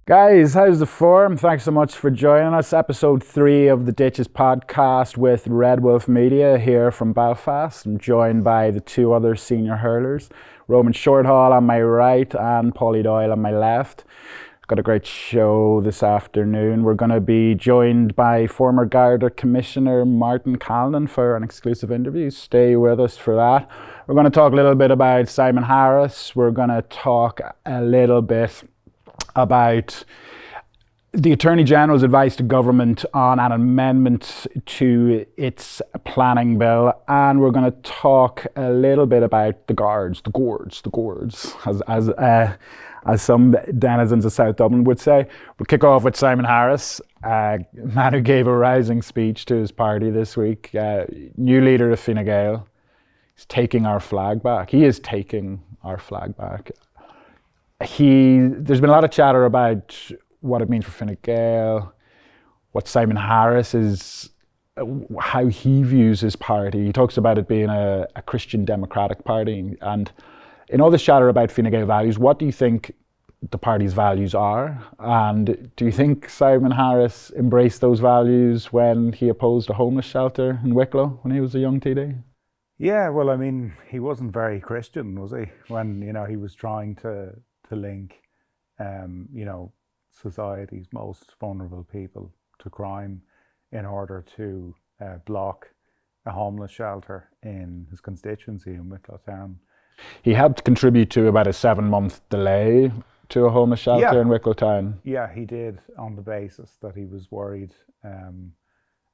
Guys, how's the form? Thanks so much for joining us. Episode 3 of the Ditches podcast with Red Wolf Media here from Belfast. I'm joined by the two other senior hurlers, Roman Shorthall on my right and Paulie Doyle on my left. Got a great show this afternoon. We're going to be joined by former Garda Commissioner Martin Callanan for an exclusive interview. Stay with us for that. We're going to talk a little bit about Simon Harris. We're going to talk a little bit about the Attorney General's advice to government on an amendment to its planning bill, and we're going to talk a little bit about the gourds, as some denizens of South Dublin would say. We'll kick off with Simon Harris, a man who gave a rousing speech to his party this week, new leader of Fine Gael. He's taking our flag back. He is taking our flag back. There's been a lot of chatter about what it means for Fine Gael, what Simon Harris is, how he views his party. He talks about it being a Christian democratic party. And in all this chatter about Fine Gael values, what do you think the party's values are? And do you think Simon Harris embraced those values when he opposed a homeless shelter in Wicklow when he was a young TD? Yeah, well, I mean, he wasn't very Christian, was he? When, he was trying to link, society's most vulnerable people to crime in order to block a homeless shelter in his constituency in Wicklow Town. He helped contribute to about a 7-month delay to a homeless shelter in Wicklow Town. Yeah, he did, on the basis that he was worried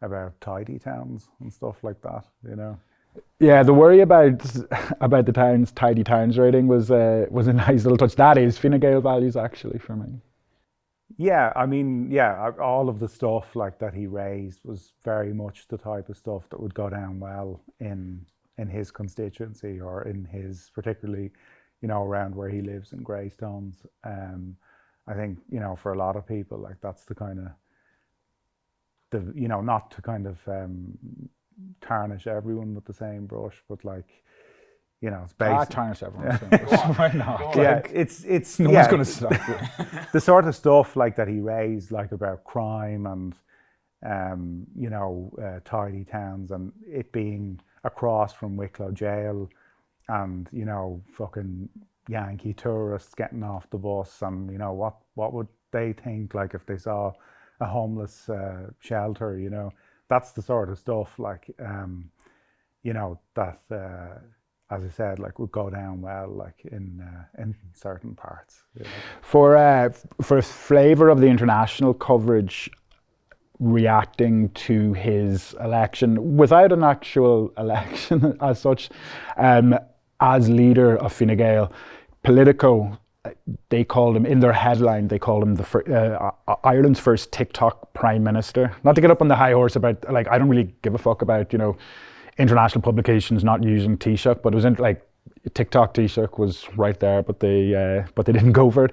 about tidy towns and stuff like that, Yeah, the worry about the town's tidy towns rating was a nice little touch. That is Fine Gael values actually for me. Yeah, I mean, all of the stuff like that he raised was very much the type of stuff that would go down well in his constituency, or in his, particularly, around where he lives in Greystones. I think, for a lot of people, like, that's the kind of, not to kind of tarnish everyone with the same brush, but like, it's basically tarnish everyone with the same brush. Why not? Yeah, it's no one's going to stop it. The sort of stuff like that he raised, like about crime and tidy towns, and it being across from Wicklow jail, and fucking Yankee tourists getting off the bus, and what would they think, like, if they saw a homeless shelter? That's the sort of stuff, like, that, as I said, like, would go down well, like, in certain parts. For a flavour of the international coverage reacting to his election, without an actual election as such, as leader of Fine Gael, Politico, they called him, in their headline, they called him Ireland's first TikTok prime minister. Not to get up on the high horse about, like, I don't really give a fuck about, international publications not using Taoiseach, but it was TikTok Taoiseach was right there, but they didn't go for it.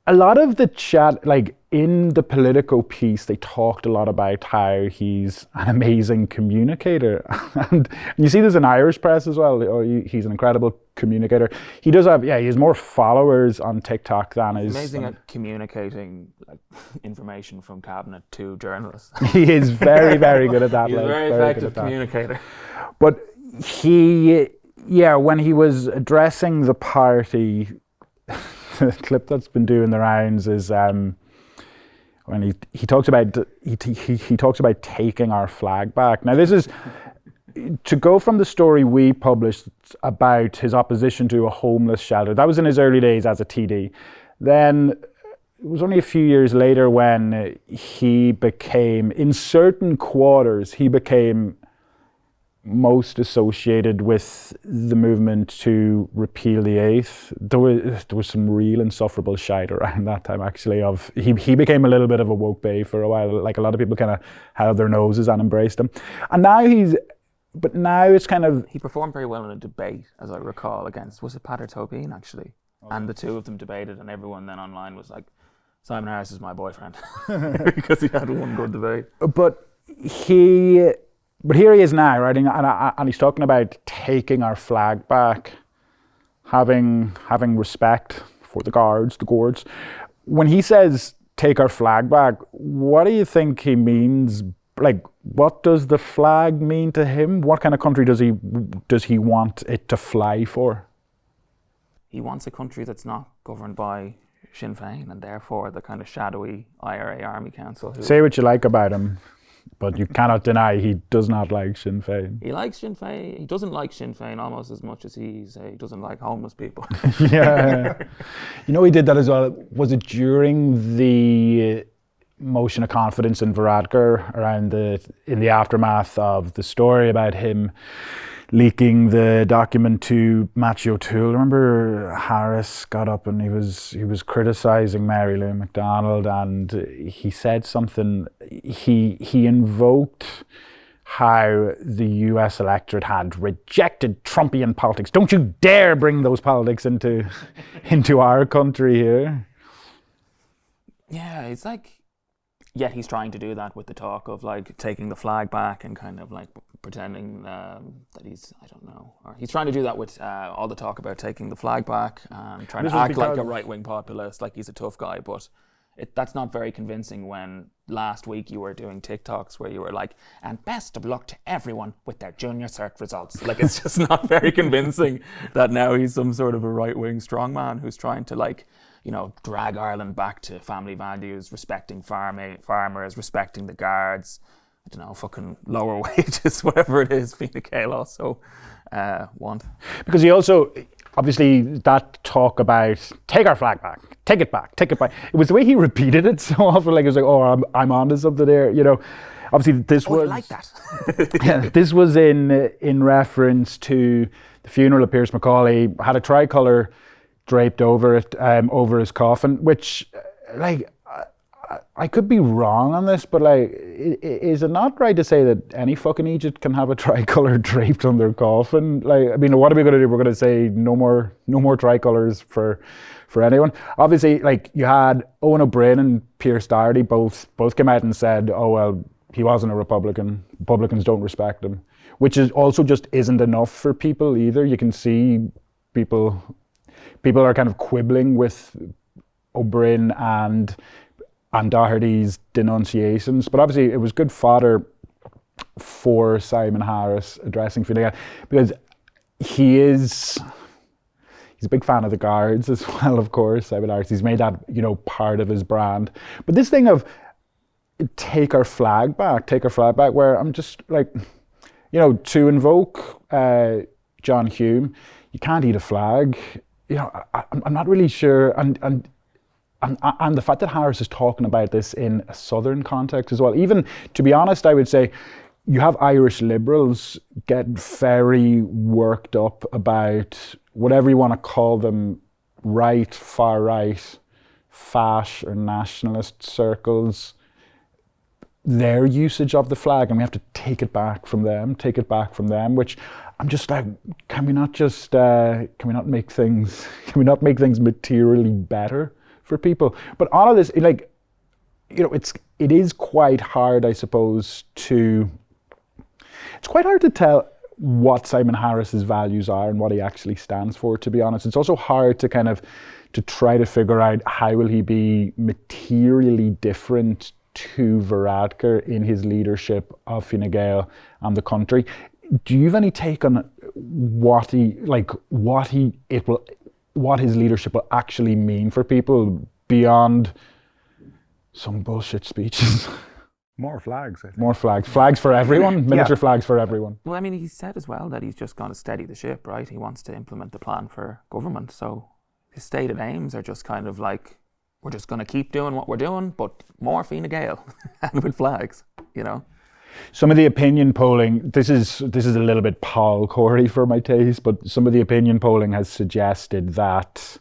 A lot of the chat, like, in the Politico piece, they talked a lot about how he's an amazing communicator. And you see this in Irish press as well. He's an incredible communicator. He does have, he has more followers on TikTok than he's amazing at communicating, like, information from cabinet to journalists. He is very, very good at that. He's a very effective communicator. But when he was addressing the party, the clip that's been doing the rounds is when he talks about taking our flag back. Now, this is to go from the story we published about his opposition to a homeless shelter. That was in his early days as a TD. Then it was only a few years later when he became, in certain quarters, most associated with the movement to repeal the Eighth. There was some real insufferable shite around that time, actually. He became a little bit of a woke bae for a while. Like, a lot of people kind of held their noses and embraced him. And now it's kind of... He performed very well in a debate, as I recall, against, was it Pater Tobin, actually? Okay. And the two of them debated, and everyone then online was like, Simon Harris is my boyfriend. Because he had one good debate. But here he is now, right? And he's talking about taking our flag back, having respect for the gourds. When he says take our flag back. What do you think he means? Like, what does the flag mean to him? What kind of country does he want it to fly for? He wants a country that's not governed by Sinn Féin and therefore the kind of shadowy IRA Army Council. Say what you like about him, but you cannot deny he does not like Sinn Féin. He likes Sinn Féin. He doesn't like Sinn Féin almost as much as he doesn't like homeless people. Yeah. You know, he did that as well. Was it during the motion of confidence in Varadkar around in the aftermath of the story about him leaking the document to Matthew O'Toole? Remember Harris got up and he was criticising Mary Lou McDonald, and he said something. He invoked how the US electorate had rejected Trumpian politics. Don't you dare bring those politics into our country here. Yeah, it's like, yet he's trying to do that with the talk of like taking the flag back and kind of like pretending that he's, I don't know, or he's trying to do that with all the talk about taking the flag back and trying to act like a right-wing populist, like he's a tough guy, but that's not very convincing when last week you were doing TikToks where you were like, and best of luck to everyone with their junior cert results. Like, it's just not very convincing that now he's some sort of a right-wing strongman who's trying to like, you know, drag Ireland back to family values, respecting farmers, respecting the guards, I don't know, fucking lower wages, whatever it is, Fine Gael also want. Because he also, obviously, that talk about take our flag back, take it back, take it back. It was the way he repeated it so often, like it was like, oh, I'm onto something there, you know. Obviously, this was like that. Yeah, this was in reference to the funeral of Pierce Macaulay. Had a tricolour draped over it, over his coffin, which, like, I could be wrong on this, but like, is it not right to say that any fucking Egypt can have a tricolour draped on their coffin? Like, I mean, what are we going to do? We're going to say no more tricolours for anyone. Obviously, like, you had Owen O'Brien and Pierce Doherty both came out and said, oh well, he wasn't a Republican. Republicans don't respect him, which is also just isn't enough for people either. You can see people are kind of quibbling with O'Brien and Doherty's denunciations, but obviously it was good fodder for Simon Harris addressing Fine Gael, because he's a big fan of the Guards as well, of course. Simon Harris, he's made that, you know, part of his brand. But this thing of take our flag back, where I'm just like, you know, to invoke John Hume, you can't eat a flag. You know, I'm not really sure, and the fact that Harris is talking about this in a southern context as well. Even, to be honest, I would say you have Irish liberals get very worked up about whatever you want to call them, right, far right, fash or nationalist circles, their usage of the flag, and we have to take it back from them, which I'm just like, can we not make things materially better for people? But all of this, like, you know, it is quite hard, I suppose, it's quite hard to tell what Simon Harris's values are and what he actually stands for, to be honest. It's also hard to to try to figure out how will he be materially different to Varadkar in his leadership of Fine Gael and the country. Do you have any take on what his leadership will actually mean for people beyond some bullshit speeches? More flags, I think. More flags. Flags for everyone? Miniature flags for everyone. Well, I mean, he said as well that he's just going to steady the ship, right? He wants to implement the plan for government. So his stated aims are just kind of like, we're just going to keep doing what we're doing, but more Fine Gael and with flags, you know? Some of the opinion polling, this is a little bit Paul Corey for my taste, but some of the opinion polling has suggested that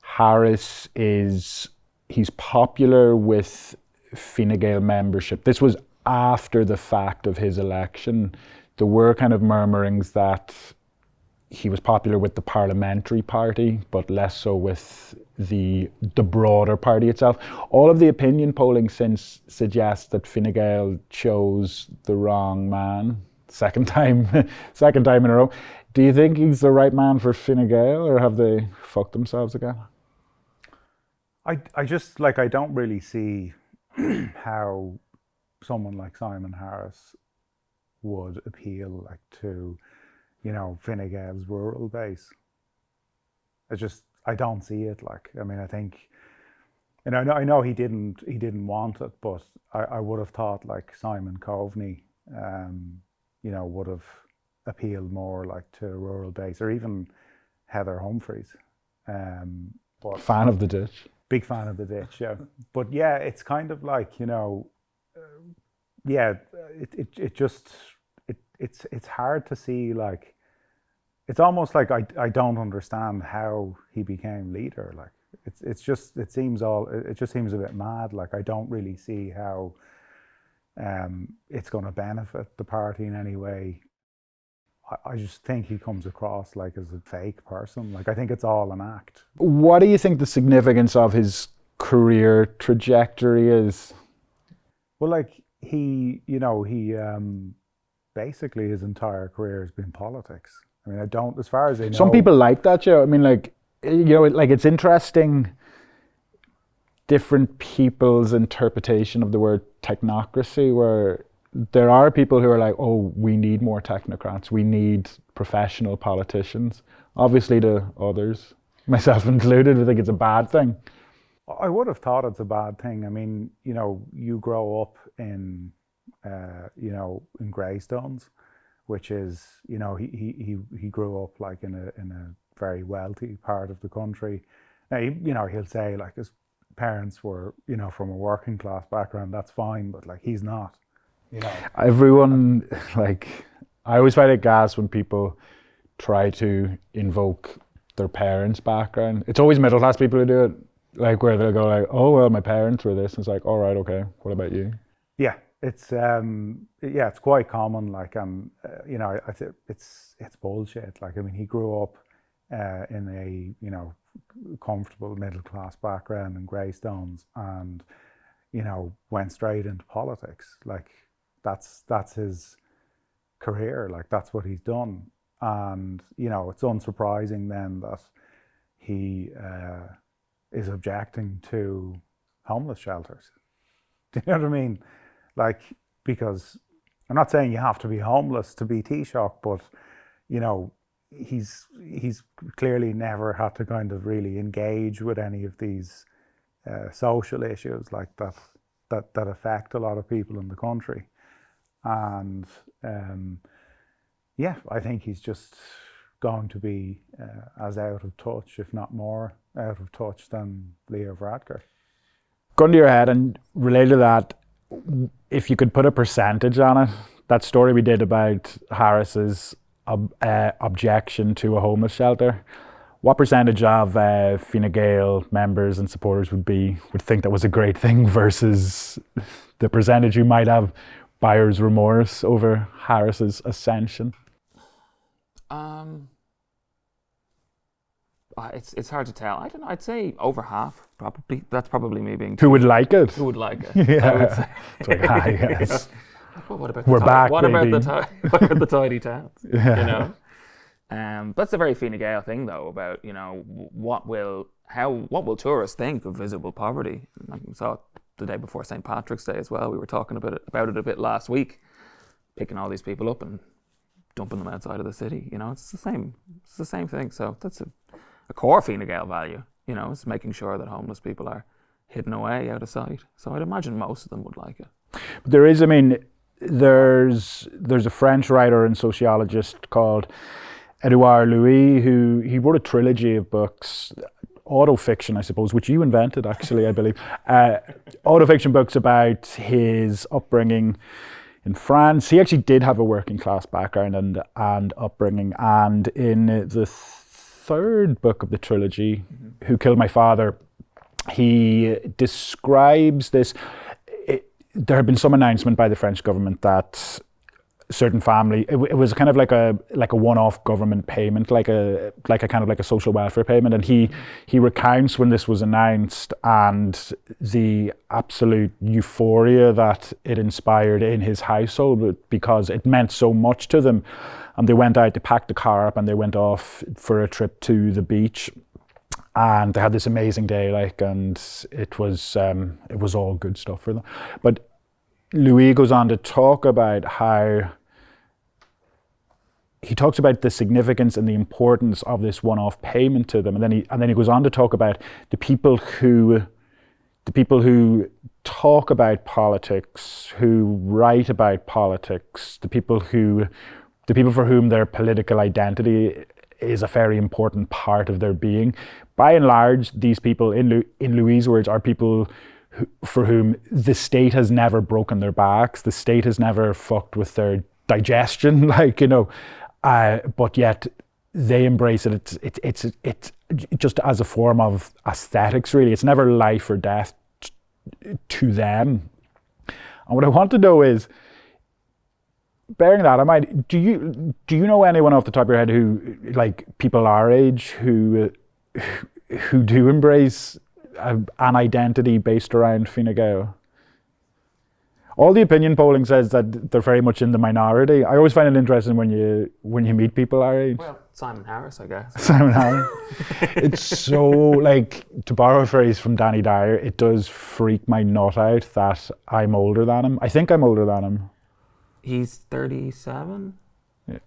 Harris he's popular with Fine Gael membership. This was after the fact of his election. There were kind of murmurings that he was popular with the parliamentary party, but less so with the broader party itself. All of the opinion polling since suggests that Fine Gael chose the wrong man. Second time in a row. Do you think he's the right man for Fine Gael, or have they fucked themselves again? I just like, I don't really see how someone like Simon Harris would appeal like to, you know, Fine Gael's rural base. I don't see it. Like, I mean, I think, and I know he didn't want it, but I would have thought like Simon Coveney, you know, would have appealed more like to rural base, or even Heather Humphreys. But Fan of the ditch. big fan of the ditch, yeah. But yeah, it's kind of like, you know, yeah, it's hard to see, like, it's almost like I don't understand how he became leader. Like, it just seems a bit mad. Like, I don't really see how it's going to benefit the party in any way. I just think he comes across like as a fake person. Like, I think it's all an act. What do you think the significance of his career trajectory is? Well, like, he basically his entire career has been politics. I mean, as far as I know. Some people like that, Joe. I mean, like, you know, like, it's interesting, different people's interpretation of the word technocracy, where there are people who are like, oh, we need more technocrats, we need professional politicians. Obviously, to others, myself included, I think it's a bad thing. I would have thought it's a bad thing. I mean, you know, you grow up in, you know, in Greystones, which is, you know, he grew up like in a very wealthy part of the country. Now, you know, he'll say like his parents were, you know, from a working class background. That's fine, but like, he's not. You know, everyone, like, I always find it gas when people try to invoke their parents' background. It's always middle class people who do it, like, where they'll go like, oh, well, my parents were this. And it's like, all right, okay, what about you? Yeah, it's it's quite common. Like, you know, it's bullshit. Like, I mean, he grew up in a, you know, comfortable middle class background in Greystones, and, you know, went straight into politics. Like, that's his career. Like, that's what he's done. And, you know, it's unsurprising then that he is objecting to homeless shelters. Do you know what I mean? Like, because I'm not saying you have to be homeless to be Taoiseach, but, you know, he's clearly never had to kind of really engage with any of these social issues like that affect a lot of people in the country. And yeah, I think he's just going to be as out of touch, if not more out of touch, than Leo Varadkar. Gun to your head, and related to that, if you could put a percentage on it, that story we did about Harris's objection to a homeless shelter, what percentage of Fine Gael members and supporters would think that was a great thing versus the percentage who might have buyer's remorse over Harris's ascension? It's hard to tell. I don't know. I'd say over half, probably. That's probably me being. Who would like it? Who would like it? Yeah. I would say. It's like, yes. Well, what about We're back, what baby. about the tidy towns? Yeah. You know, that's a very Fine Gael thing, though. About, you know, what will tourists think of visible poverty? Like, we saw it the day before St. Patrick's Day as well. We were talking about it a bit last week, picking all these people up and dumping them outside of the city. You know, it's the same thing. So that's a core Fine Gael value. You know, it's making sure that homeless people are hidden away out of sight. So I'd imagine most of them would like it. But there is, I mean, there's a French writer and sociologist called Edouard Louis, who he wrote a trilogy of books, autofiction, I suppose, which you invented, actually, I believe. Autofiction books about his upbringing in France. He actually did have a working class background and upbringing. And in the third book of the trilogy, Who Killed My Father, he describes this. There had been some announcement by the French government that certain family, it was kind of like a one-off government payment, like a kind of like a social welfare payment, and he recounts when this was announced and the absolute euphoria that it inspired in his household, because it meant so much to them. And they went out, they packed the car up and they went off for a trip to the beach. and they had this amazing day, like, and it was all good stuff for them. But Louis goes on to talk about how he talks about the significance and the importance of this one-off payment to them, and then he goes on to talk about the people who talk about politics, who write about politics, the people for whom their political identity is a very important part of their being. By and large, these people, in Louis' words, are people for whom the state has never broken their backs, the state has never fucked with their digestion, like, you know, but yet they embrace it. It's just as a form of aesthetics, really. It's never life or death to them. And what I want to know is, bearing that in mind, do you know anyone off the top of your head who, like, people our age who do embrace an identity based around Fine Gael? All the opinion polling says that they're very much in the minority. I always find it interesting when you meet people our age. Well, Simon Harris, I guess. Simon Harris. It's so, like, to borrow a phrase from Danny Dyer, it does freak my nut out that I'm older than him. I think I'm older than him. He's 37.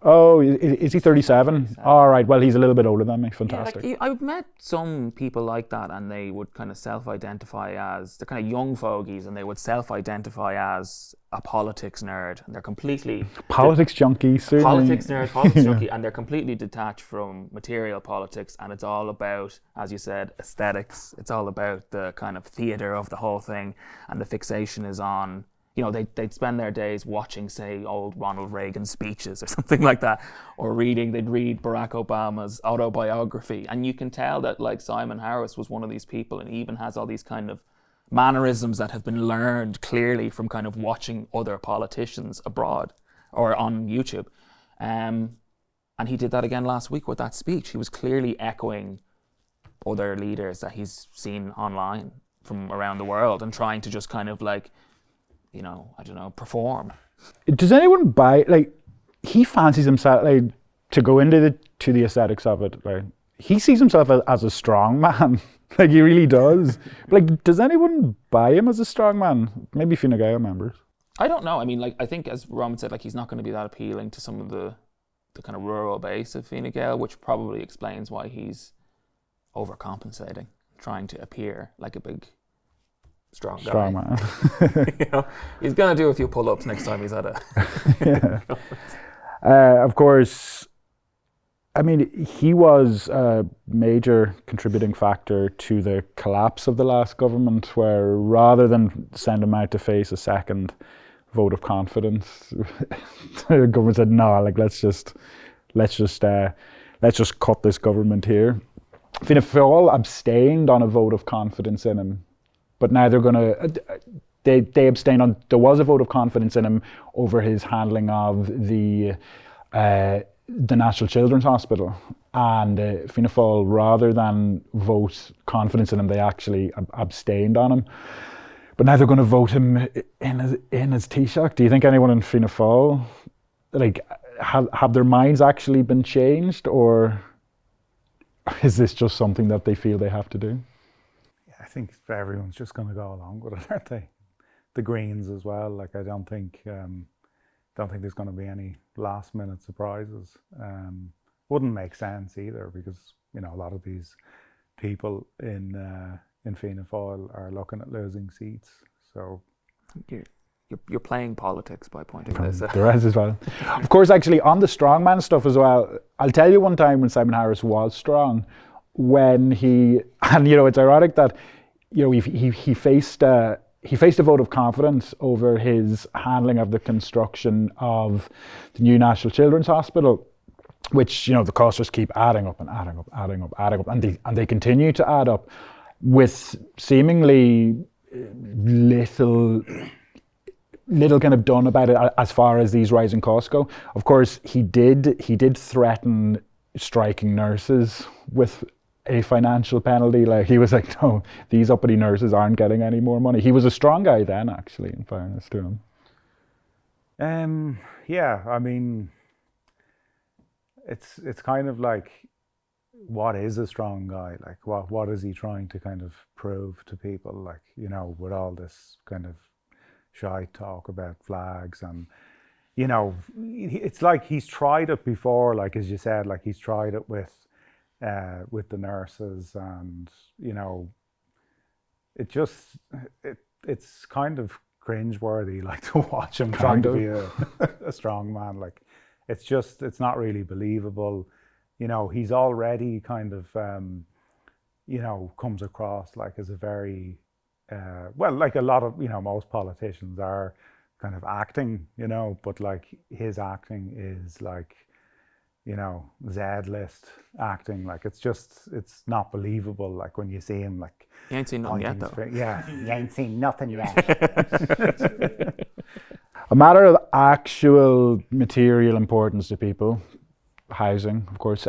Oh, is he 37? All right, well, he's a little bit older than me. Fantastic. Yeah, like, I've met some people like that, and they would kind of self-identify as, they're kind of young fogies, and they would self-identify as a politics nerd, and they're completely... Politics junkie, certainly. Politics nerd, politics junkie, and they're completely detached from material politics, and it's all about, as you said, aesthetics. It's all about the kind of theatre of the whole thing, and the fixation is on... You know, they'd spend their days watching, say, old Ronald Reagan speeches or something like that, or they'd read Barack Obama's autobiography. And you can tell that, like, Simon Harris was one of these people, and he even has all these kind of mannerisms that have been learned clearly from kind of watching other politicians abroad or on YouTube. And he did that again last week with that speech. He was clearly echoing other leaders that he's seen online from around the world and trying to just kind of, like, you know, I don't know, perform. Does anyone buy, like, he fancies himself, like, to go into the aesthetics of it, like, he sees himself as a strong man. Like, he really does. Like, does anyone buy him as a strong man? Maybe Fine Gael members. I don't know. I mean, like, I think, as Roman said, like, he's not going to be that appealing to some of the kind of rural base of Fine Gael, which probably explains why overcompensating, trying to appear like a big strong guy. Strong man. You know, he's going to do a few pull-ups next time he's at a... Yeah. Of course, I mean, he was a major contributing factor to the collapse of the last government, where rather than send him out to face a second vote of confidence, the government said, no, like, let's just cut this government here. Fianna Fáil abstained on a vote of confidence in him, but now they're going to... They abstained on... There was a vote of confidence in him over his handling of the National Children's Hospital. And Fianna Fáil, rather than vote confidence in him, they actually abstained on him. But now they're going to vote him in his Taoiseach. Do you think anyone in Fianna Fáil, like, have their minds actually been changed, or is this just something that they feel they have to do? I think everyone's just going to go along with it, aren't they? The Greens as well. Like, I don't think there's going to be any last minute surprises. Wouldn't make sense either, because, you know, a lot of these people in Fianna Fáil are looking at losing seats. So you're playing politics by pointing this out. The rest as well. Of course, actually, on the strongman stuff as well, I'll tell you one time when Simon Harris was strong, when and, you know, it's ironic that, you know, he faced a vote of confidence over his handling of the construction of the new National Children's Hospital, which, you know, the costs just keep adding up, and they continue to add up with seemingly little kind of done about it as far as these rising costs go. Of course, he did threaten striking nurses with a financial penalty. Like, he was like, no, these uppity nurses aren't getting any more money. He was a strong guy then, actually, in fairness to him. Yeah, I mean, it's kind of like what is a strong guy? Like, what is he trying to kind of prove to people? Like, you know, with all this kind of shy talk about flags, and you know, it's like he's tried it before. Like as you said, like he's tried it with the nurses, and you know, it's kind of cringeworthy, like to watch him trying to be a strong man. Like it's not really believable. You know, he's already kind of you know, comes across like as a very well, like a lot of, you know, most politicians are kind of acting, you know, but like his acting is like, you know, Z-list acting. Like it's not believable. Like when you see him, like You ain't seen nothing yet, though. yeah, you ain't seen nothing yet. A matter of actual material importance to people, housing, of course.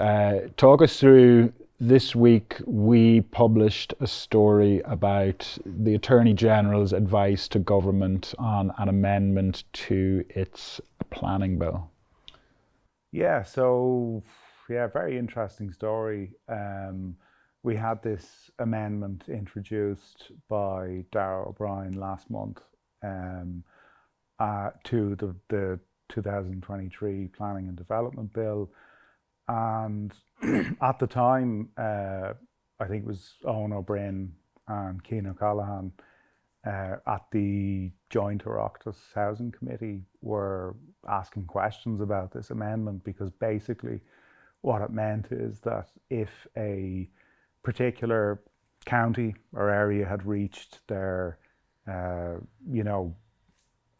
Talk us through, this week we published a story about the Attorney General's advice to government on an amendment to its planning bill. Yeah, so yeah, very interesting story. We had this amendment introduced by Darragh O'Brien last month to the 2023 Planning and Development Bill. And at the time, I think it was Owen O'Brien and Cian O'Callaghan at the Joint Oireachtas Housing Committee were asking questions about this amendment, because basically what it meant is that if a particular county or area had reached their you know,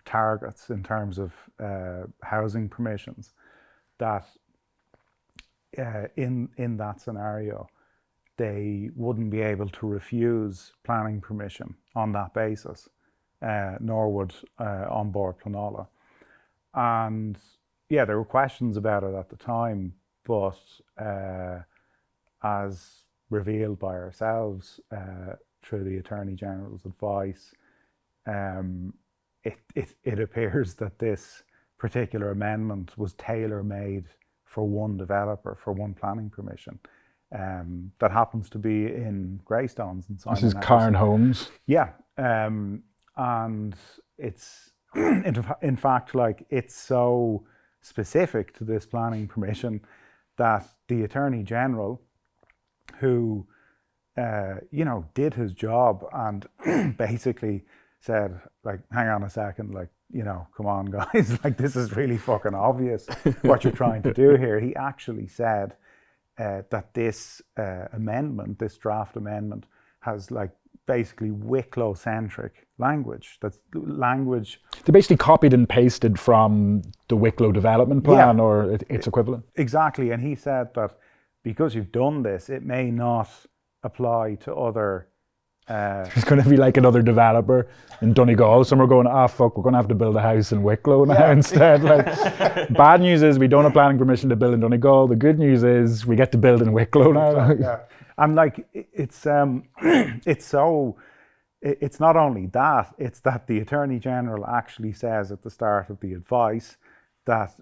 targets in terms of housing permissions, that in that scenario, they wouldn't be able to refuse planning permission on that basis, nor would An Bord Pleanála. And yeah, there were questions about it at the time, but as revealed by ourselves through the Attorney General's advice, it appears that this particular amendment was tailor-made for one developer, for one planning permission, that happens to be in Greystones and Simon. This is Cairn Homes. Yeah, and it's in fact, like, it's so specific to this planning permission that the Attorney General, who you know, did his job and basically said, like, hang on a second, like, you know, come on guys, like, this is really fucking obvious what you're trying to do here. He actually said that this amendment, this draft amendment, has like basically Wicklow-centric language. That's language. They basically copied and pasted from the Wicklow development plan, Yeah, or its equivalent. Exactly, and he said that because you've done this, it may not apply to other. There's going to be like another developer in Donegal, somewhere going, fuck, we're going to have to build a house in Wicklow now instead. Like, bad news is we don't have planning permission to build in Donegal. The good news is we get to build in Wicklow now. Yeah. And like, it's so, it's not only that, it's that the Attorney General actually says at the start of the advice that,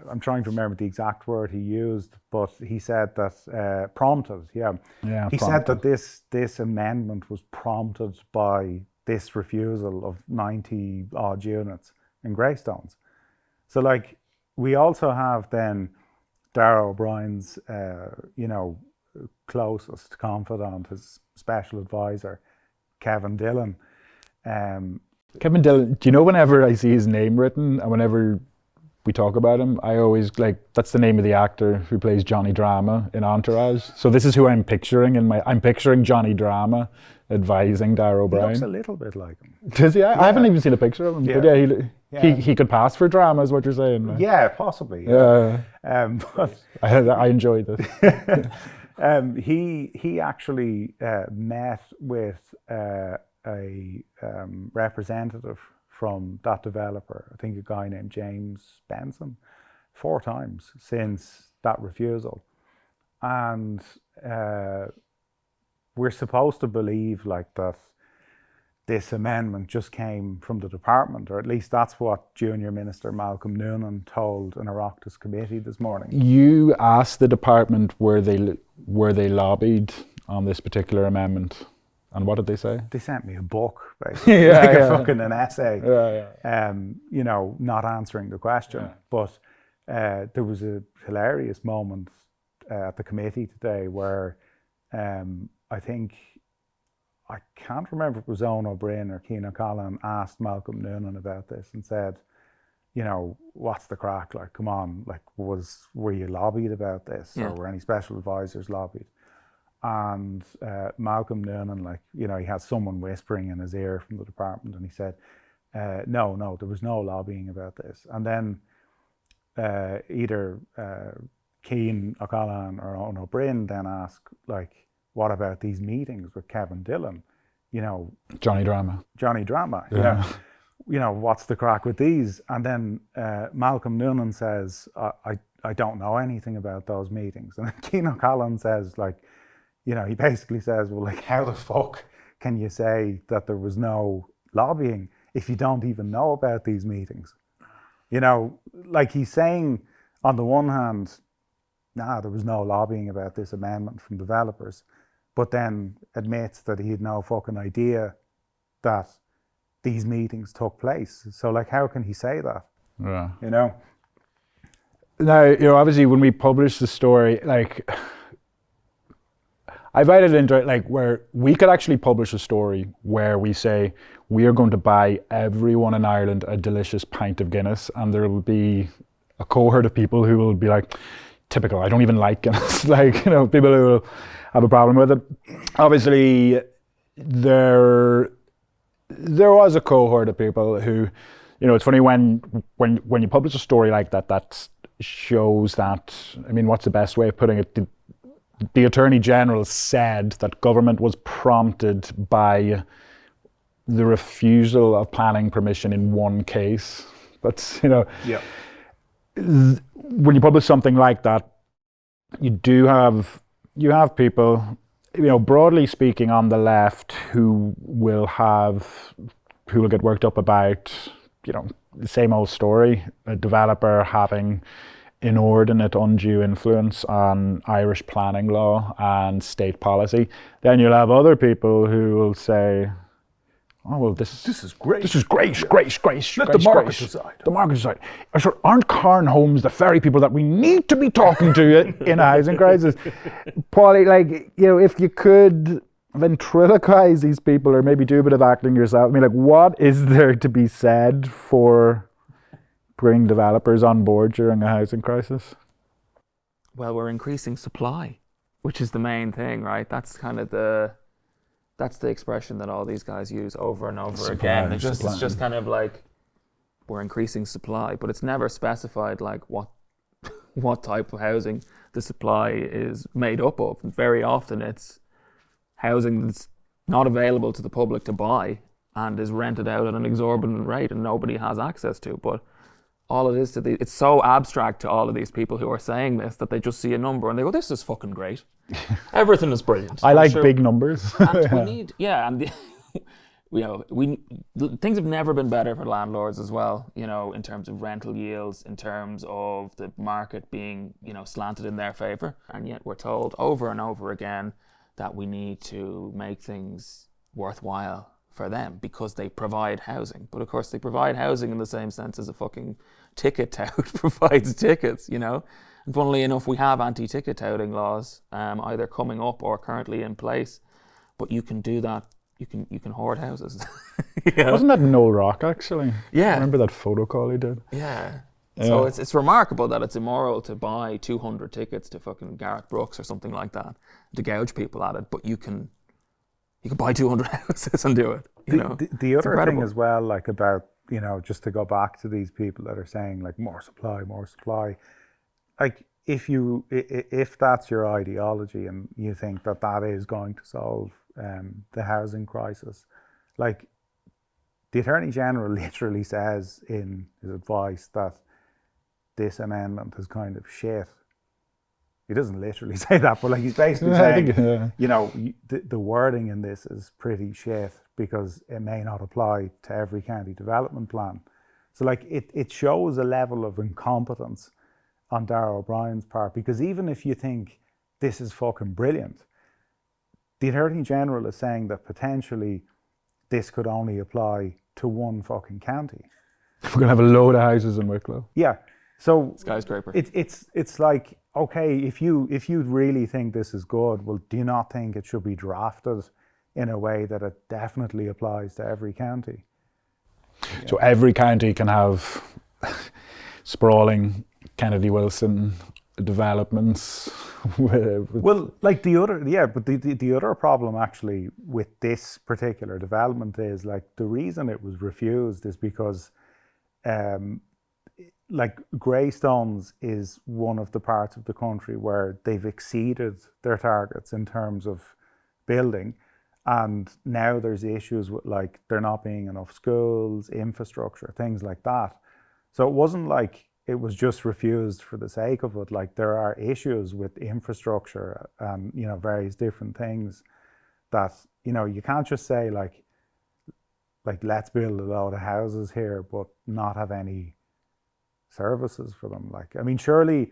I'm trying to remember the exact word he used, but he said that prompted, he prompted. said that this amendment was prompted by this refusal of 90 odd units in Greystones. So like, we also have then Darragh O'Brien's, you know, closest confidant, his special advisor, Kevin Dillon. Kevin Dillon, do you know, whenever I see his name written and whenever we talk about him, I always, like, that's the name of the actor who plays Johnny Drama in Entourage. So this is who I'm picturing I'm picturing Johnny Drama advising Darragh O'Brien. He looks a little bit like him. Does he? I haven't even seen a picture of him. Yeah. But yeah, he could pass for drama, is what you're saying. Right? Yeah, possibly. Yeah. But I enjoyed this. He actually met with a representative from that developer, I think a guy named James Benson, 4 times since that refusal. And we're supposed to believe, like, that this amendment just came from the department, or at least that's what Junior Minister Malcolm Noonan told an Oireachtas committee this morning. You asked the department were they lobbied on this particular amendment, and what did they say? They sent me a book, basically, an essay, you know, not answering the question. Yeah. But there was a hilarious moment at the committee today where I can't remember if it was Owen O'Brien or Cian O'Callaghan asked Malcolm Noonan about this and said, you know, what's the crack? Like, come on, like, were you lobbied about this? Yeah. Or were any special advisors lobbied? And Malcolm Noonan, like, you know, he had someone whispering in his ear from the department, and he said, no, there was no lobbying about this. And then either Cian O'Callaghan or Owen O'Brien then asked, like, what about these meetings with Kevin Dillon? You know, Johnny Drama. Yeah. You know, what's the crack with these? And then Malcolm Noonan says, I don't know anything about those meetings. And then Cian O'Callaghan says, like, you know, he basically says, well, like, how the fuck can you say that there was no lobbying if you don't even know about these meetings? You know, like, he's saying on the one hand, there was no lobbying about this amendment from developers, but then admits that he had no fucking idea that these meetings took place. So, like, how can he say that? Yeah. You know? Now, you know, obviously when we published the story, like, I invited into it, like, where we could actually publish a story where we say we are going to buy everyone in Ireland a delicious pint of Guinness, and there will be a cohort of people who will be like, typical, I don't even like Guinness. Like, you know, people who will have a problem with it. Obviously, there was a cohort of people who, you know, it's funny when you publish a story like that, that shows that, I mean, what's the best way of putting it? The Attorney General said that government was prompted by the refusal of planning permission in one case. That's, you know, yeah. When you publish something like that, you have people, you know, broadly speaking on the left who will get worked up about, you know, the same old story, a developer having inordinate undue influence on Irish planning law and state policy. Then you'll have other people who will say, oh, well, this is great. This is great. Let the market decide. The market decide. So aren't Cairn Homes the very people that we need to be talking to in a housing crisis? Paulie, like, you know, if you could ventriloquize these people or maybe do a bit of acting yourself, I mean, like, what is there to be said for bringing developers on board during a housing crisis? Well, we're increasing supply, which is the main thing, right? That's kind of that's the expression that all these guys use over and over again. It's just kind of like, we're increasing supply, but it's never specified like what type of housing the supply is made up of. And very often it's housing that's not available to the public to buy and is rented out at an exorbitant rate and nobody has access to. But all it is it's so abstract to all of these people who are saying this that they just see a number and they go, this is fucking great. Everything is brilliant. I like big numbers. And we need, and you know, things have never been better for landlords as well, you know, in terms of rental yields, in terms of the market being, you know, slanted in their favor. And yet we're told over and over again that we need to make things worthwhile for them because they provide housing. But of course they provide housing in the same sense as a fucking ticket tout provides tickets, you know. And funnily enough, we have anti-ticket touting laws either coming up or currently in place, but you can do that. You can hoard houses. Yeah. Wasn't that Noel Rock actually? Yeah. I remember that photo call he did. Yeah. So it's remarkable that it's immoral to buy 200 tickets to fucking Gareth Brooks or something like that to gouge people at it, but you can buy 200 houses and do it. You know, the other thing as well, like, about, you know, just to go back to these people that are saying like more supply, like, if that's your ideology and you think that is going to solve the housing crisis, like, the Attorney General literally says in his advice that this amendment is kind of shit. He doesn't literally say that, but like, he's basically saying, you know, the wording in this is pretty shit because it may not apply to every county development plan. So like it shows a level of incompetence on Darragh O'Brien's part, because even if you think this is fucking brilliant, the Attorney General is saying that potentially this could only apply to one fucking county. We're going to have a load of houses in Wicklow. Yeah. So Skyscraper. It's like, okay, if you really think this is good, well, do you not think it should be drafted in a way that it definitely applies to every county? So every county can have sprawling Kennedy Wilson developments. Well, like the other problem actually with this particular development is like the reason it was refused is because like Greystones is one of the parts of the country where they've exceeded their targets in terms of building, and now there's issues with like there not being enough schools, infrastructure, things like that. So it wasn't like it was just refused for the sake of it. Like there are issues with infrastructure and, you know, various different things that, you know, you can't just say like let's build a lot of houses here but not have any services for them. Like, I mean, surely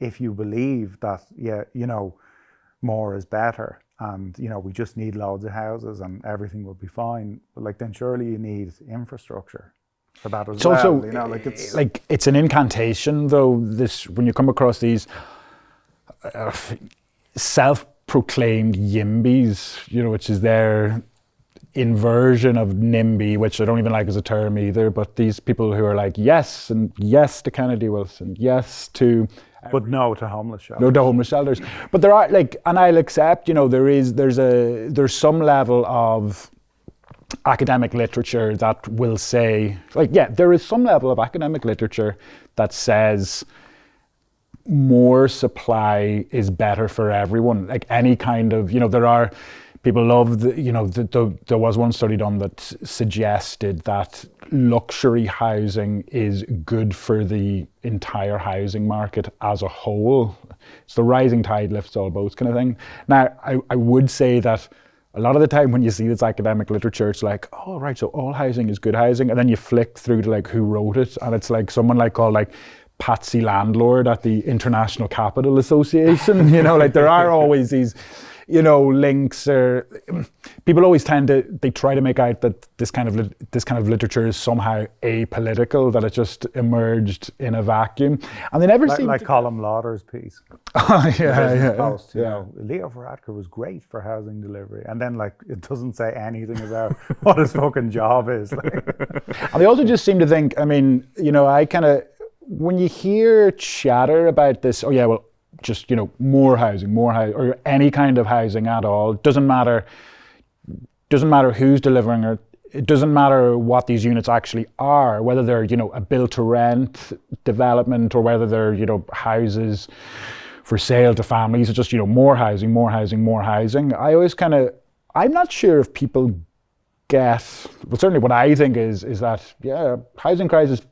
if you believe that, yeah, you know, more is better and, you know, we just need loads of houses and everything will be fine, but like then surely you need infrastructure for that as well. Also, you know, it's an incantation though, this, when you come across these self-proclaimed YIMBYs, you know, which is their inversion of NIMBY, which I don't even like as a term either, but these people who are like yes, and yes to Kennedy Wilson, yes to but no to homeless shelters. No to homeless shelters. But there are like, and I'll accept, you know, there's some level of academic literature that will say, like, yeah, there is some level of academic literature that says more supply is better for everyone. Like any kind of, you know, there are, people love, there was one study done that suggested that luxury housing is good for the entire housing market as a whole. It's the rising tide lifts all boats kind of thing. Now, I would say that a lot of the time when you see this academic literature, it's like, oh, right, so all housing is good housing. And then you flick through to like who wrote it. And it's like someone like called like Patsy Landlord at the International Capital Association. You know, like there are always these, you know, links, or people always they try to make out that this kind of literature is somehow apolitical, that it just emerged in a vacuum, and they never seem like Colm Lauder's piece. Post, you know, Leo Varadkar was great for housing delivery, and then like it doesn't say anything about what his fucking job is. Like. And they also just seem to think, I mean, you know, when you hear chatter about this, oh yeah, well, just, you know, more housing, or any kind of housing at all. Doesn't matter who's delivering it. It doesn't matter what these units actually are, whether they're, you know, a build to rent development or whether they're, you know, houses for sale to families. It's just, you know, more housing. I always I'm not sure if people get, well, certainly what I think is that, yeah, housing crisis is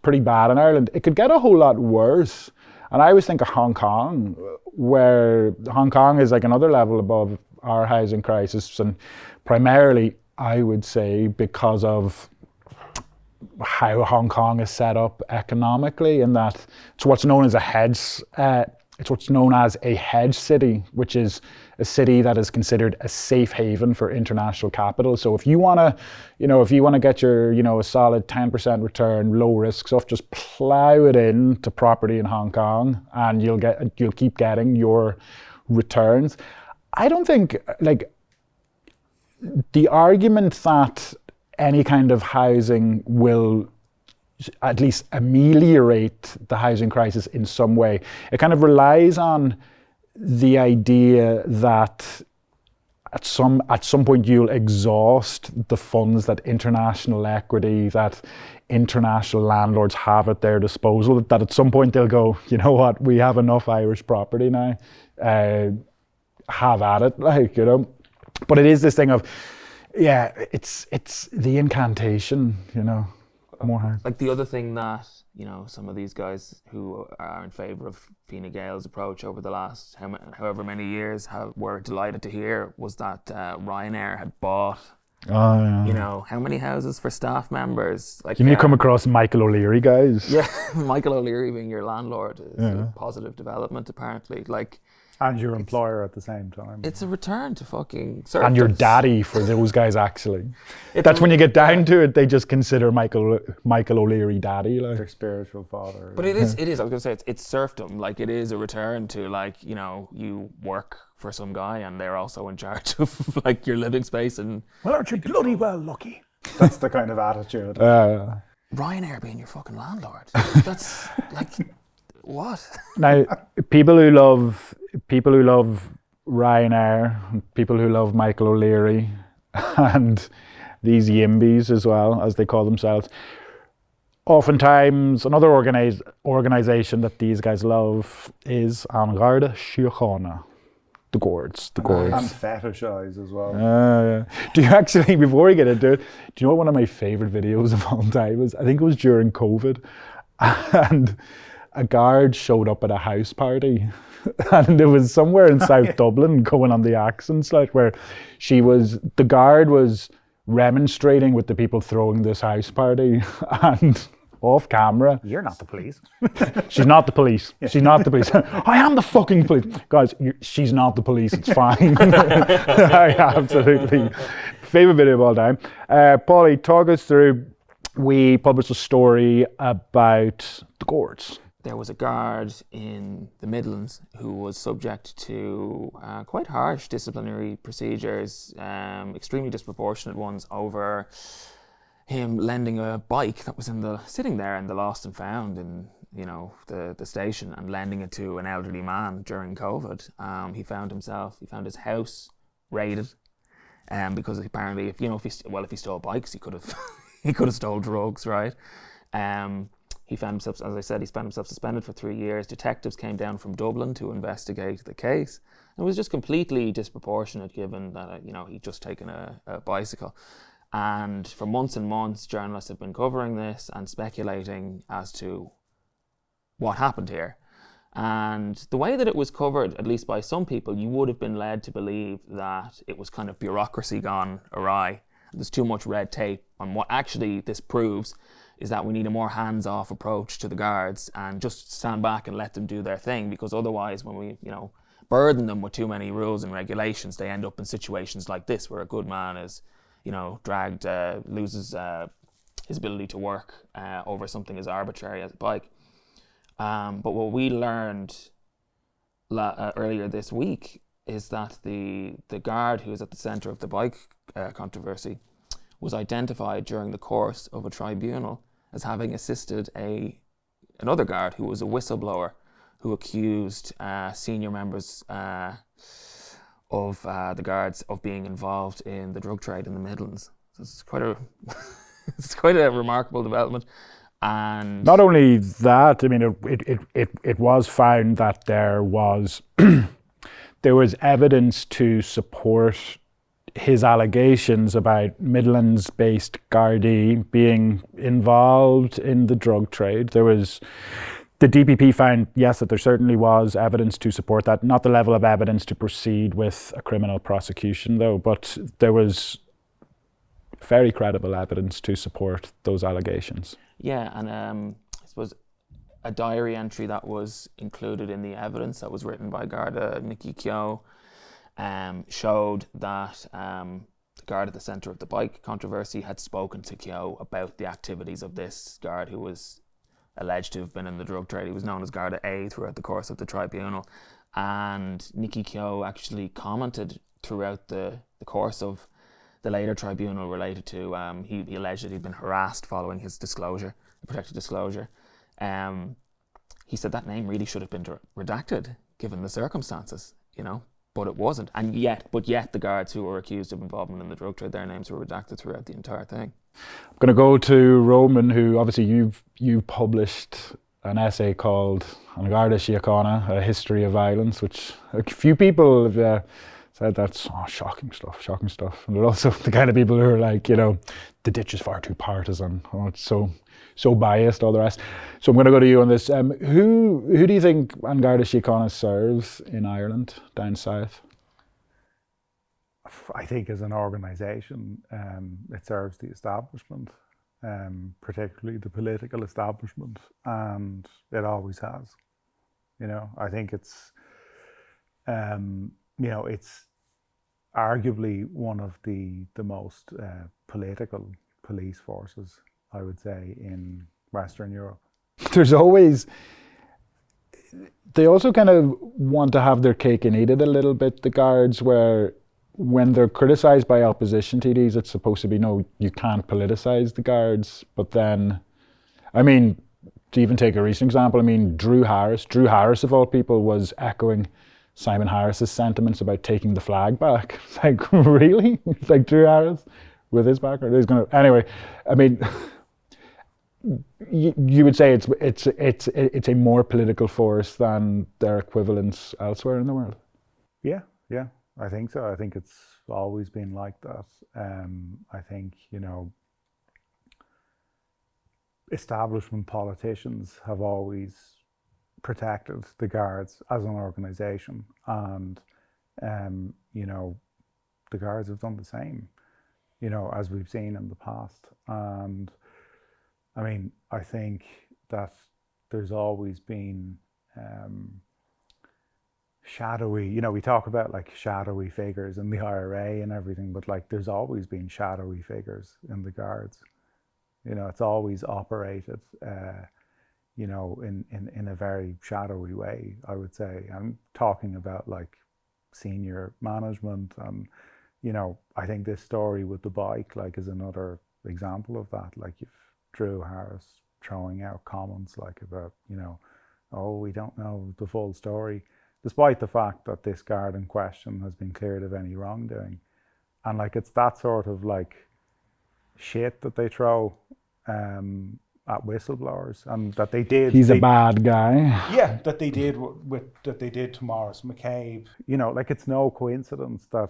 pretty bad in Ireland. It could get a whole lot worse. And I always think of Hong Kong, where Hong Kong is like another level above our housing crisis, and primarily, I would say, because of how Hong Kong is set up economically, in that it's what's known as a hedge city, which is a city that is considered a safe haven for international capital. So if you want to get your, you know, a solid 10% return, low risk stuff, just plow it into property in Hong Kong and you'll keep getting your returns. I don't think, like, the argument that any kind of housing will at least ameliorate the housing crisis in some way, it kind of relies on the idea that at some point you'll exhaust the funds that international equity, that international landlords have at their disposal, that at some point they'll go, you know what, we have enough Irish property now, have at it, like, you know. But it is this thing of, yeah, it's the incantation, you know. More housing. Like the other thing that, you know, some of these guys who are in favour of Fine Gael's approach over the last however many years were delighted to hear was that Ryanair had bought Oh, yeah. You know, how many houses for staff members? Like, You need to come across Michael O'Leary, guys. yeah, Michael O'Leary being your landlord is a positive development, apparently. Like, And your employer at the same time. it's a return to fucking serfdom. And your daddy for those guys, actually. That's when you get down to it, they just consider Michael O'Leary daddy. Like. Their spiritual father. But it is, I was going to say, it's serfdom. Like, it is a return to, like, you know, you work for some guy and they're also in charge of, like, your living space. And Well, aren't you bloody well lucky? That's the kind of attitude. Ryanair being your fucking landlord. That's, like, what? Now, people who love Ryanair, people who love Michael O'Leary, and these YIMBYs as well, as they call themselves, oftentimes another organisation that these guys love is An Garda Síochána. The gourds. And fetishize as well. Do you actually, before we get into it, do you know what one of my favourite videos of all time is? I think it was during COVID, and a guard showed up at a house party, and it was somewhere in South Dublin, going on the accents, like where the guard was remonstrating with the people throwing this house party, and off camera. You're not the police. She's not the police. She's not the police. I am the fucking police. Guys, she's not the police. It's fine. I absolutely. Favorite video of all time. Paulie, talk us through. We published a story about the gourds. There was a guard in the Midlands who was subject to quite harsh disciplinary procedures, extremely disproportionate ones, over him lending a bike that was sitting there in the lost and found in, you know, the station, and lending it to an elderly man during COVID. He found his house raided, because apparently if he stole bikes, he could have stole drugs, right? He found himself, as I said, he found himself suspended for 3 years. Detectives came down from Dublin to investigate the case. It was just completely disproportionate, given that he'd just taken a bicycle. And for months and months, journalists have been covering this and speculating as to what happened here. And the way that it was covered, at least by some people, you would have been led to believe that it was kind of bureaucracy gone awry. There's too much red tape. And what actually this proves is that we need a more hands-off approach to the guards and just stand back and let them do their thing, because otherwise when we, burden them with too many rules and regulations, they end up in situations like this where a good man is, dragged, loses his ability to work over something as arbitrary as a bike. But what we learned earlier this week is that the guard who is at the centre of the bike controversy was identified during the course of a tribunal as having assisted another guard who was a whistleblower, who accused senior members of the guards of being involved in the drug trade in the Midlands. So it's quite a remarkable development. And not only that, I mean, it was found that there was there was evidence to support his allegations about Midlands-based Gardaí being involved in the drug trade. The DPP found, yes, that there certainly was evidence to support that. Not the level of evidence to proceed with a criminal prosecution, though, but there was very credible evidence to support those allegations. Yeah, and I suppose a diary entry that was included in the evidence that was written by Garda Nikki Keogh showed that the guard at the centre of the bike controversy had spoken to Keogh about the activities of this guard who was alleged to have been in the drug trade. He was known as Garda A throughout the course of the tribunal. And Nikki Keogh actually commented throughout the course of the later tribunal related to, he alleged that he'd been harassed following his disclosure, protected disclosure. He said that name really should have been redacted given the circumstances, but it wasn't. And yet the guards who were accused of involvement in the drug trade, their names were redacted throughout the entire thing. I'm going to go to Roman, who obviously you've published an essay called An Garda Síochána, A History of Violence, which a few people have said that's shocking stuff. And there are also the kind of people who are like, the ditch is far too partisan. It's so biased, all the rest. So I'm going to go to you on this. Who do you think An Garda Síochána serves in Ireland, down south? I think as an organisation, it serves the establishment, particularly the political establishment, and it always has. You know, I think it's, you know, it's arguably one of the most political police forces, I would say, in Western Europe. There's always, they also kind of want to have their cake and eat it a little bit, the guards, where when they're criticised by opposition TDs, it's supposed to be, no, you can't politicise the guards. But then, I mean, to even take a recent example, I mean, Drew Harris of all people was echoing Simon Harris's sentiments about taking the flag back. It's like, really? Like Drew Harris with his background? He's gonna, anyway, I mean, you would say it's a more political force than their equivalents elsewhere in the world. Yeah, I think so. I think it's always been like that. I think, you know, establishment politicians have always protected the guards as an organisation, and you know, the guards have done the same, you know, as we've seen in the past. And I mean, I think that there's always been shadowy, you know, we talk about like shadowy figures in the IRA and everything, but like there's always been shadowy figures in the guards. You know, it's always operated, you know, in a very shadowy way, I would say. I'm talking about like senior management, and, you know, I think this story with the bike, like, is another example of that. Like, you've Drew Harris throwing out comments like about, you know, oh, we don't know the full story, despite the fact that this guard in question has been cleared of any wrongdoing. And like, it's that sort of like shit that they throw at whistleblowers, and that they did. He's a bad guy. Yeah, that they did that they did to Maurice McCabe. You know, like, it's no coincidence that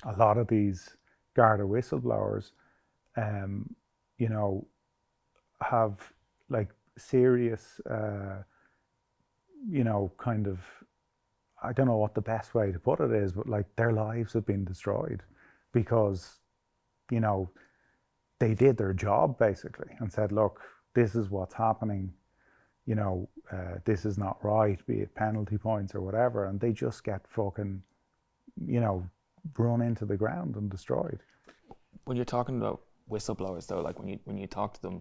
a lot of these Garda whistleblowers, you know, have like serious, you know, kind of, I don't know what the best way to put it is, but like, their lives have been destroyed because, you know, they did their job basically and said, look, this is what's happening, you know, this is not right, be it penalty points or whatever, and they just get fucking, you know, run into the ground and destroyed. When you're talking about whistleblowers though, like when you talk to them,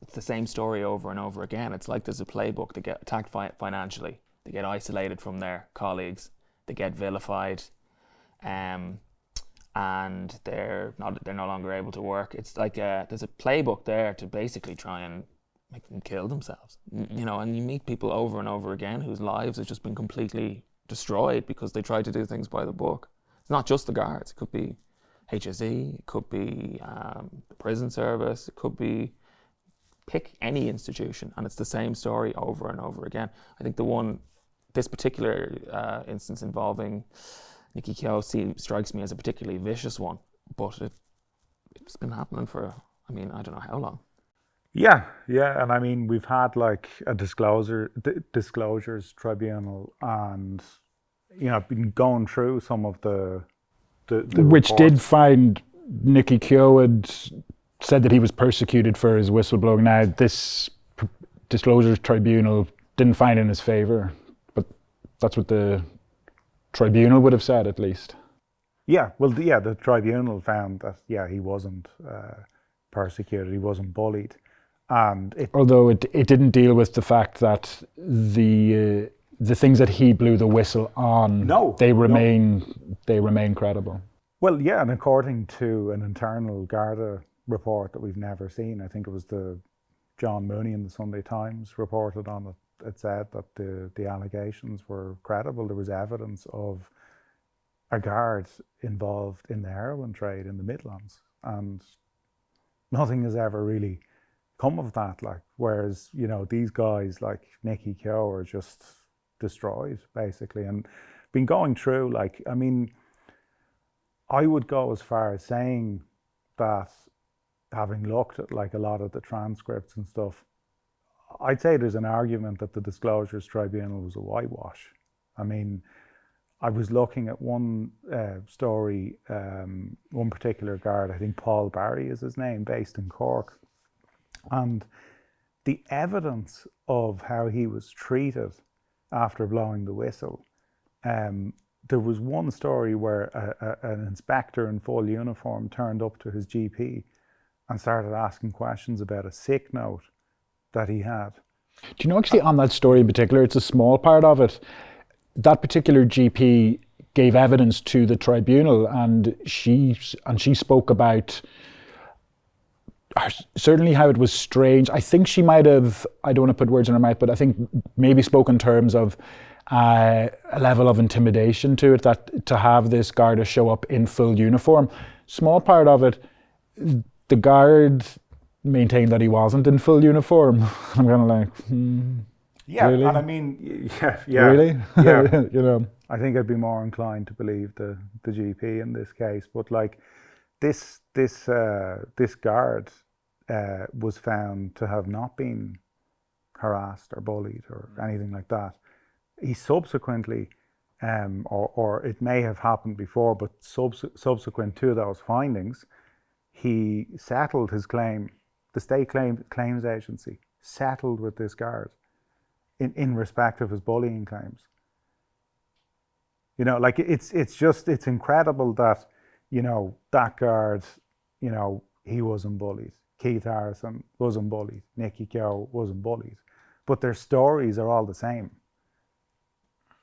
it's the same story over and over again. It's like there's a playbook. They get attacked financially, they get isolated from their colleagues, they get vilified, and they're no longer able to work. It's like there's a playbook there to basically try and make them kill themselves. You know, and you meet people over and over again whose lives have just been completely destroyed because they tried to do things by the book. It's not just the guards. It could be HSE, it could be the prison service, it could be, pick any institution, and it's the same story over and over again. I think this particular instance involving Nicky Keogh strikes me as a particularly vicious one, but it's been happening for, I mean, I don't know how long. Yeah, and I mean, we've had like a disclosures tribunal, and, you know, been going through some of the which reports. did find Nicky Keogh had said that he was persecuted for his whistleblowing. Now, this disclosures tribunal didn't find in his favour, but that's what the tribunal would have said, at least. Yeah, well, the tribunal found that, yeah, he wasn't persecuted, he wasn't bullied, and although it didn't deal with the fact that the things that he blew the whistle on, they remain credible. Well, yeah, and according to an internal Garda report that we've never seen, I think it was the John Mooney in the Sunday Times reported on it. It said that the allegations were credible. There was evidence of a guard involved in the heroin trade in the Midlands, and nothing has ever really come of that. Like, whereas, you know, these guys like Nicky Keogh are just destroyed basically, and been going through, like, I mean, I would go as far as saying that, having looked at like a lot of the transcripts and stuff, I'd say there's an argument that the Disclosures Tribunal was a whitewash. I mean, I was looking at one story, one particular guard, I think Paul Barry is his name, based in Cork. And the evidence of how he was treated after blowing the whistle, there was one story where an inspector in full uniform turned up to his GP and started asking questions about a sick note that he had. Do you know, actually, on that story in particular, it's a small part of it. That particular GP gave evidence to the tribunal, and she spoke about certainly how it was strange. I think she might have, I don't want to put words in her mouth, but I think maybe spoke in terms of a level of intimidation to it, that to have this Garda show up in full uniform. Small part of it, the guard maintained that he wasn't in full uniform. I'm kind of like, yeah, really? And I mean, yeah, really, yeah. you know. I think I'd be more inclined to believe the GP in this case, but like this guard was found to have not been harassed or bullied or anything like that. He subsequently, or it may have happened before, but subsequent to those findings, he settled his claim. The state claims agency settled with this guard in respect of his bullying claims. You know, like it's incredible that, you know, that guard, you know, he wasn't bullied. Keith Harrison wasn't bullied. Nicky Keogh wasn't bullied. But their stories are all the same.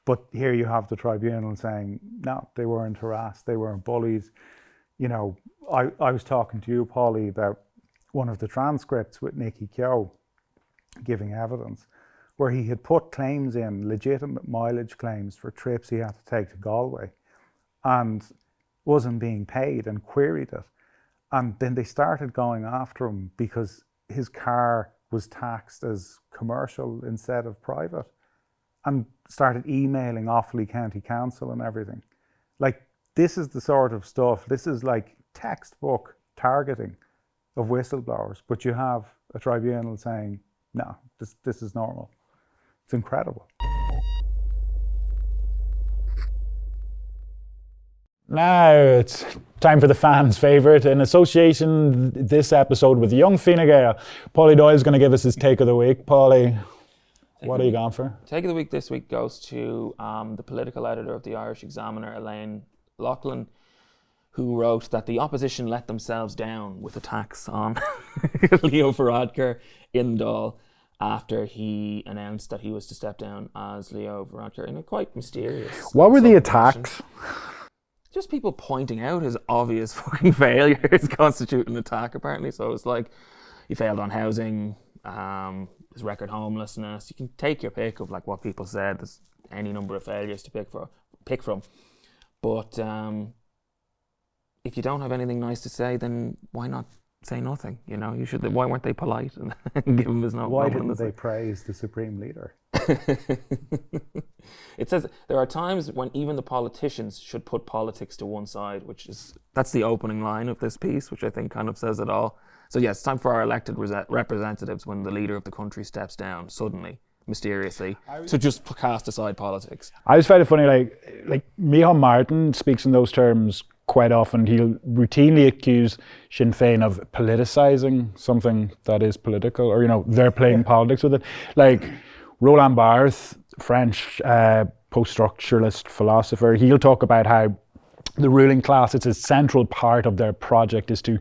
But here you have the tribunal saying, no, they weren't harassed, they weren't bullied. You know, I was talking to you, Paulie, about one of the transcripts with Nicky Keogh giving evidence, where he had put claims in, legitimate mileage claims for trips he had to take to Galway, and wasn't being paid, and queried it. And then they started going after him because his car was taxed as commercial instead of private, and started emailing Offaly County Council and everything. Like, this is the sort of stuff, this is like textbook targeting of whistleblowers, but you have a tribunal saying, no, this is normal. It's incredible. Now it's time for the fans' favourite. In association this episode with young Fine Gael, Paulie Doyle's going to give us his take of the week. Paulie, what are you going for? Take of the week this week goes to the political editor of the Irish Examiner, Elaine Loughlin, who wrote that the opposition let themselves down with attacks on Leo Varadkar in Dáil after he announced that he was to step down as Leo Varadkar in a quite mysterious... What were the attacks? Just people pointing out his obvious fucking failures constitute an attack, apparently. So it's like, he failed on housing, his record homelessness. You can take your pick of like what people said. There's any number of failures to pick from. But if you don't have anything nice to say, then why not say nothing? You know, you should. Why weren't they polite and give him his note? Why didn't they praise the Supreme Leader? It says there are times when even the politicians should put politics to one side, that's the opening line of this piece, which I think kind of says it all. So yes, it's time for our elected representatives, when the leader of the country steps down suddenly, mysteriously, to just cast aside politics. I always find it funny, like Micheál Martin speaks in those terms quite often. He'll routinely accuse Sinn Féin of politicising something that is political, or, you know, they're playing politics with it. Like Roland Barthes, French post-structuralist philosopher, he'll talk about how the ruling class, it's a central part of their project is to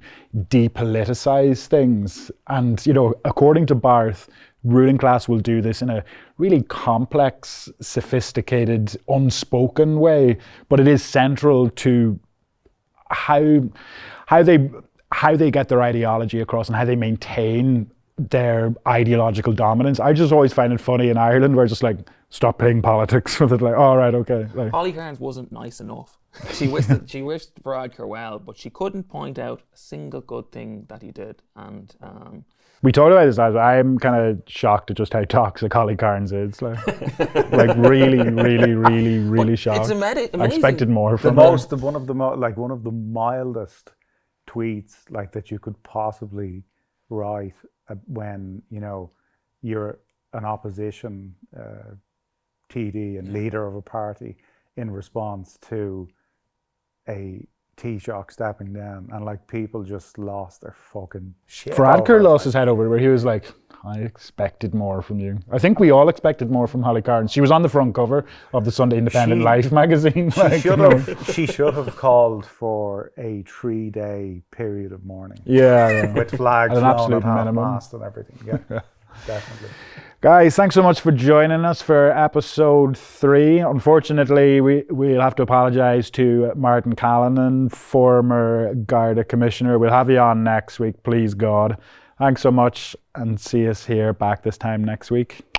depoliticize things. And, you know, according to Barthes, ruling class will do this in a really complex, sophisticated, unspoken way, but it is central to how they get their ideology across and how they maintain their ideological dominance. I just always find it funny in Ireland, where it's just like, stop playing politics with it. Like, all right, okay. Like, Holly Cairns wasn't nice enough. She wished Varadkar well, but she couldn't point out a single good thing that he did. And we talked about this. I'm kind of shocked at just how toxic Holly Cairns is. Like really shocked. It's amazing. I expected more from one of the mildest tweets like that you could possibly write when, you know, you're an opposition TD and leader of a party, in response to a Taoiseach stepping down, and like people just lost their fucking shit. Varadkar lost his head over it, where he was like, I expected more from you. I think we all expected more from Holly Carden. She was on the front cover of the Sunday Independent Life magazine. She should have called for a 3-day period of mourning. Yeah. With flags at an absolute flown at minimum. half-mast and everything. Yeah, definitely. Guys, thanks so much for joining us for episode 3. Unfortunately, we'll have to apologise to Martin Callanan, former Garda Commissioner. We'll have you on next week, please God. Thanks so much, and see us here back this time next week.